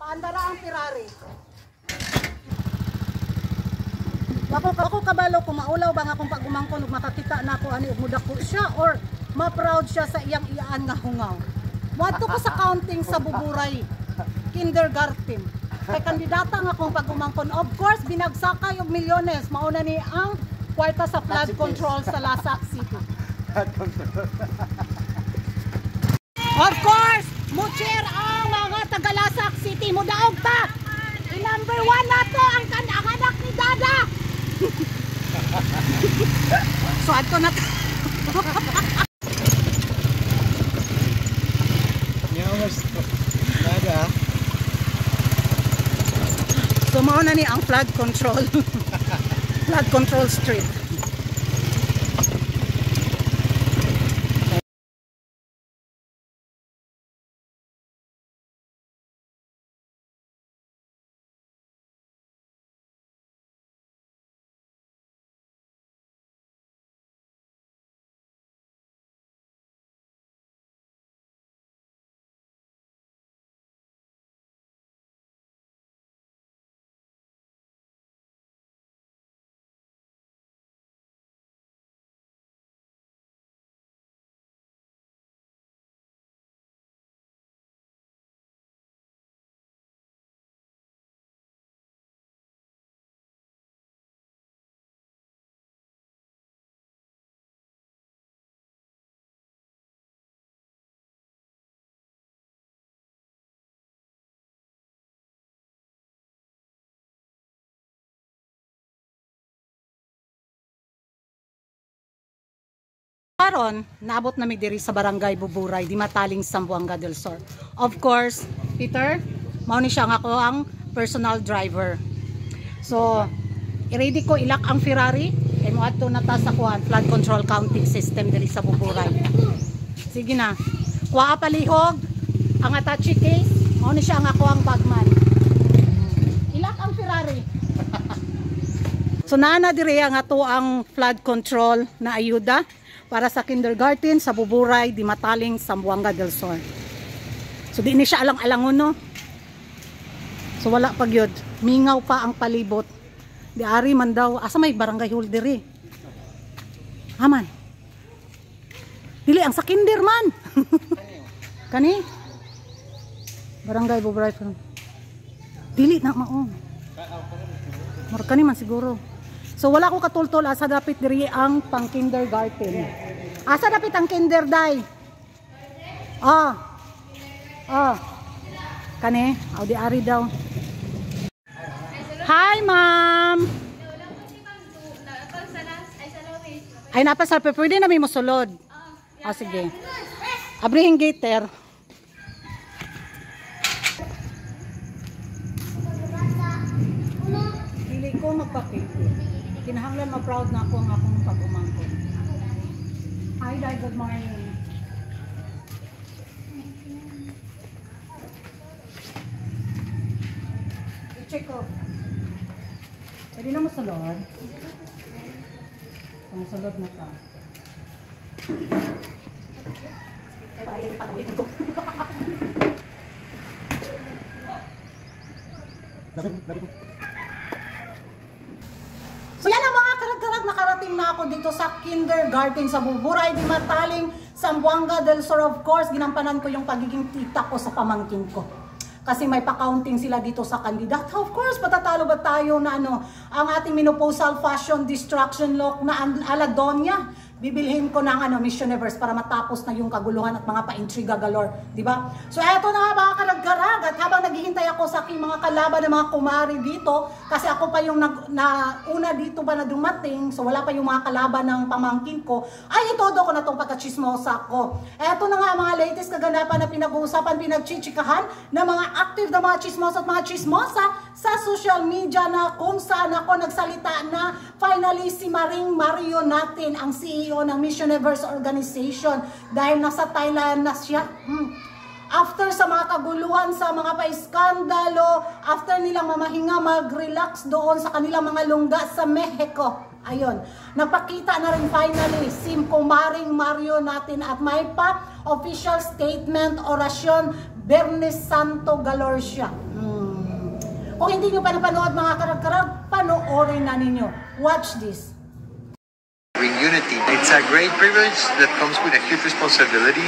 andara ang Ferrari. Ako kabalo kung maulaw ba nga kung pagumangkon ug makakita na ako ani ug mudako siya or ma-proud siya sa iyang iyaan nga hungaw. Wadto ko sa counting sa Buburay kindergarten. Kay kandidata nga akong pagumangkon. Of course, binagsakay og milyones. Mauna ni ang kwarta sa flood control sa Lasak City. Of course, mucher ang mga taga-Lasak City. Mudaog ta. Number 1 na to ang anak ni Dada. So ato na Dada. So mauna ni ang flood control. Flood control street. Karon, naabot na mi diri sa Barangay Buburay, di mataling Zamboanga del Sur. Of course, Peter, mao ni siya nga ako ang personal driver. So, i-ready ko ilak ang Ferrari, kay mo adto na ta sa kuan flood control counting system diri sa Buburay. Sige na. Kuha palihog ang attache case, mao ni siya nga ako ang bagman. Ilak ang Ferrari. So naana diri nga to ang flood control na ayuda para sa kindergarten sa Buburay, di mataling Zamboanga del Sur. So di ni siya alang-alangon no. So wala pa gyud. Mingaw pa ang palibot. Di ari man daw asa may barangay hall diri. Aman. Dili ang sa kinder man. Kani? Barangay Buburay. Dili na mao. Mar kani man siguro. So wala ko katultol asa dapit diri ang pang kindergarten. Asa dapit ang kinder day? Kani, di ari daw. Hi ma'am. Ay napasal pa pwede na may mosulod. Sige. Abrihin gater. Dili ko magpapili. Kinahanglan ma-proud na ako ang akong pag-umangkon. Hi, Dad. Good morning. I-check ko. Pwede na masulod. Masulod na ka. Palit ko. So yan ang mga karag-karag nakarating na ako dito sa kindergarten sa Buburay, di mataling Zamboanga del Sur. Of course, ginampanan ko yung pagiging tita ko sa pamangkin ko. Kasi may pa-counting sila dito sa kandidat. Of course, patatalo ba tayo na ang ating menopausal fashion destruction look na ala Donya? Bibilhin ko ng Miss Universe para matapos na yung kaguluhan at mga pa-intriga galore, di ba? So eto na nga mga karag-karag, at habang naghihintay ako sa aking mga kalaban ng mga kumari dito, kasi ako pa yung una dito ba na dumating, so wala pa yung mga kalaban ng pamangkin ko, ay itodo ko na tong pagkachismosa ko. Eto na nga mga latest kaganapan na pinag-uusapan, pinagchichikahan ng mga active na mga chismosa at mga chismosa sa social media na kung saan ako nagsalita na finally si Maring Mario natin, ang CEO ng Miss Universe Organization, dahil nasa Thailand na siya. After sa mga kaguluhan, sa mga pa-iskandalo, after nilang mamahinga, mag-relax doon sa kanilang mga lungga sa Mexico. Ayun, nagpakita na rin finally si Kumaring Mario natin at may pa official statement, orasyon, Bernes Santo Galorcia. Kung hindi nyo pa napanood mga karag-karag, panoorin na ninyo. Watch this. Bring unity. It's a great privilege that comes with a huge responsibility.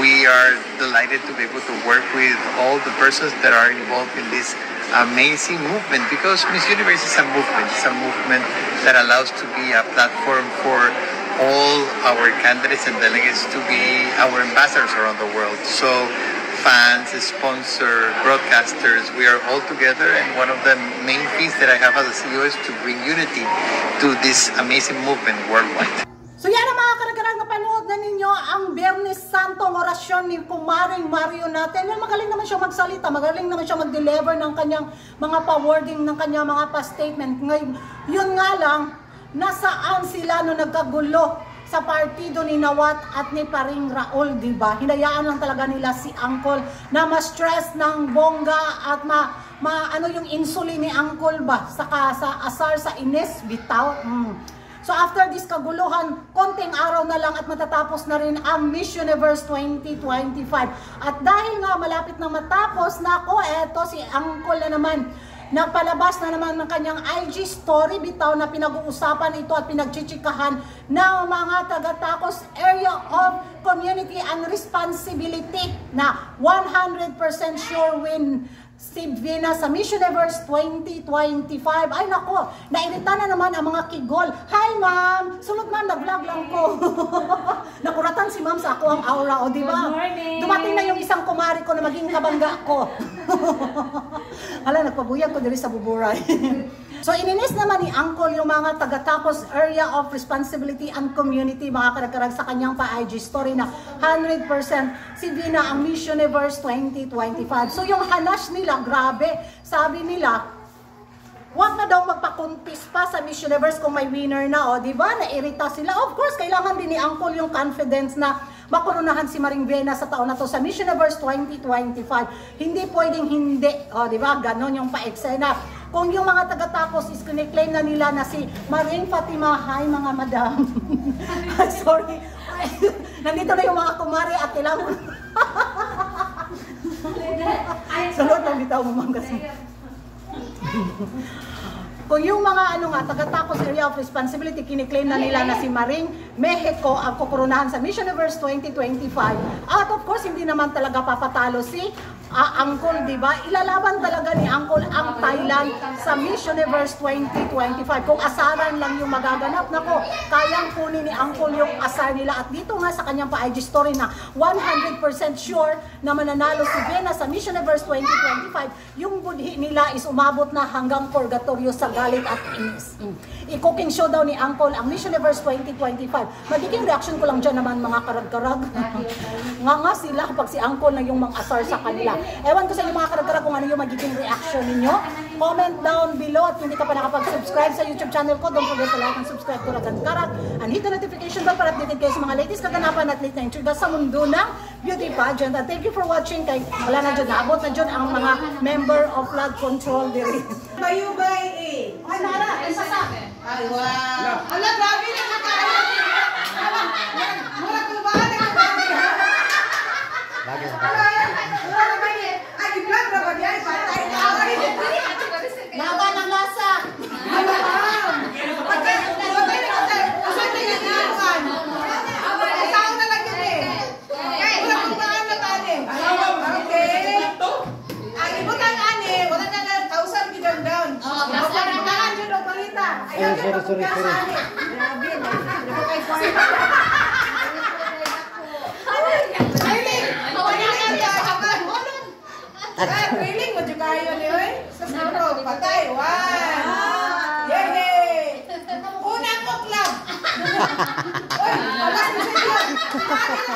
We are delighted to be able to work with all the persons that are involved in this amazing movement, because Miss Universe is a movement. It's a movement that allows to be a platform for all our candidates and delegates to be our ambassadors around the world. So fans, sponsors, broadcasters, we are all together, and one of the main things that I have as a CEO is to bring unity to this amazing movement worldwide. So yan ang mga karag-karag na panood na ninyo ang Biyernes Santong orasyon ni Kumaring Mario natin. Well, magaling naman siya magsalita, magaling naman siya mag-deliver ng kanyang mga pa-wording, ng kanyang mga pa-statement. Ngayon, yun nga lang, nasaan sila no nagkagulo sa partido ni Nawat at ni Paring Raul, di ba? Hinayaan lang talaga nila si Uncle na ma-stress ng bongga at ano yung insulin ni Uncle ba sa asar sa Ines bitaw. So after this kaguluhan, konting araw na lang at matatapos na rin ang Miss Universe 2025. At dahil nga malapit na matapos, nako, eto si Uncle na naman. Nagpalabas na naman ng kanyang IG story, bitaw na pinag-uusapan ito at pinagchichikahan ng mga taga-Tacos Area of Community and Responsibility na 100% sure win si Vina sa Miss Universe 2025. Ay nako, nairita na naman ang mga kigol. Hi ma'am! Sunod ma'am, nag-vlog lang ko. Nakuratan si ma'am sa ako ang aura, o di ba? Dumating na yung isang kumari ko na maging kabangga ko. Hala, nagpabuyag ko diri sa buburay. So ininis naman ni Uncle yung mga taga-Tacos Area of Responsibility and Community, mga karag-karag sa kanyang pa-IG story na 100% si Vina ang Miss Universe 2025. So yung hanash nila, grabe, sabi nila, wag na daw magpakuntis pa sa Miss Universe kung may winner na, o di ba? Nairita sila. Of course, kailangan din ni Uncle yung confidence na makurunahan si Maring Vena sa taon na to sa Miss Universe 2025. Hindi pwedeng hindi, o di ba? Ganon yung pa-eksena. Kung yung mga taga-Tacos is claim na nila na si Maring Fatima, hi mga madam. Sorry. Nandito na yung mga kumari at kailangan. Salot lang bitaw mo ma'am kasi. Kung yung mga taga-Tacos Area of Responsibility, kiniklaim na nila na si Maring Mexico ang kukurunahan sa Miss Universe 2025. At of course, hindi naman talaga papatalo si Uncle, di ba? Ilalaban talaga ni Uncle ang Thailand sa Miss Universe 2025. Kung asaran lang yung magaganap, nako, kayang kunin ni Uncle yung asar nila. At dito nga sa kanyang pa-IG story na 100% sure na mananalo si Vena sa Miss Universe 2025, yung budhi nila is umabot na hanggang purgatorio sa galit at inis. I-cooking show daw ni Uncle ang Miss Universe 2025. Magiging reaction ko lang dyan naman mga karag-karag. Nga sila pag si Uncle na yung mang-asar sa kanila. Ewan ko sa inyo mga karag-karag kung ano yung magiging reaction ninyo. Comment down below at kung hindi ka pa nakapag-subscribe sa YouTube channel ko, don't forget to like and subscribe to Ragan-Karag and hit the notification bell para updated kayo sa mga latest kaganapan at late na intriga sa mundo ng beauty pageant. And thank you for watching. Kay wala na dyan, naabot na dyan ang mga member of flood control diri. Bayubay eh. Ay, nara, isa sa. Ay, wow. Ala, grabe na nakakaya. Mura ko ba? Lagi sa kaya. Ay, i-vlog na ba niya? Patay ka. Laban ng lasa. Ay, ma'am. Patay na kasi. Asan na yung inuwan? Ikaw na lang yun eh. Mura ko ba na tani? Okay. Ay, ibutan ani. Wala na lang. Kausap kita down. Pagkakaan yun ang balita. Ayaw yun pagkakaan ani. Grabe. Nakakay kwarta. Feeling mo juga yun eh. Sa siguro, patay. One. Yay! Unang club. Uy, wala si Cecilio.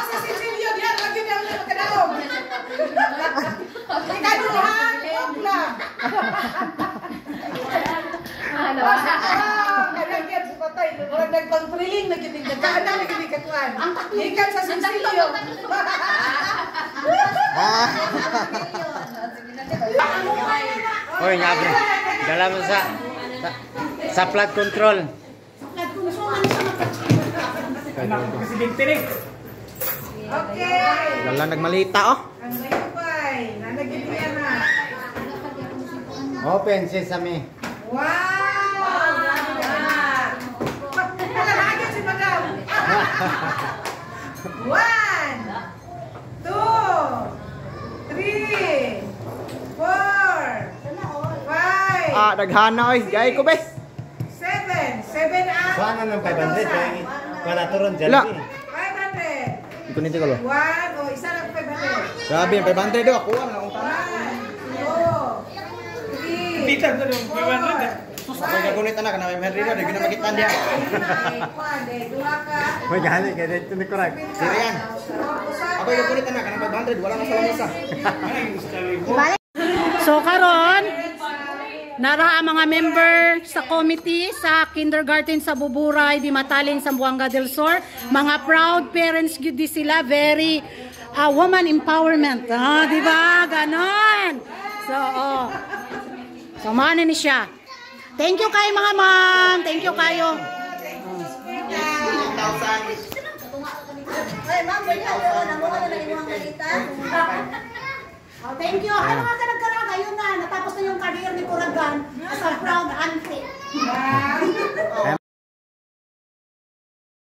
Si Cecilio, diyan. Lagi niya ulit magkadaog. Ikaduhan, club. Kaya si patay. Nagpang-feeling na kinig. Nagkaanang na kinig katuan. Ikan sa Cecilio. Oy, nyabre. Dalam sa flood control. Okay. Dala nagmalita oh. Ang mayupay. Nanagilian na. Open sesame. Wow! Wala lagi si Madam. 1, 2, 3, 4, 5, Daghana oy. Gay ko bes. 7. 7 ang Sana ng 500 kaya wala turon dyan. Wala. 500. Ikuniti ko lo. 1, o isa lang 500. Grabe, 500 do ako ang akong tama. 1, 2, 3, Tita ko yung 500. Ako gagunit anak na may Henry do, di na makitan dia. May gani kaya dito ni Kurag. Sirian. Ako gagunit anak na 500, wala na sa lamesa. So karon nara ang mga member sa committee sa kindergarten sa Buburay di Mataling, Zamboanga del Sur. Mga proud parents gyud di sila, very woman empowerment. Di ba? Ganon. So, so man ni siya. Thank you kay mga ma'am. Thank you kayo. Ay, ma'am, wala yun. Ang mga na imuhang kalita. Thank you. Ano nga ka nagkaraga? Yun na. Natapos na yung career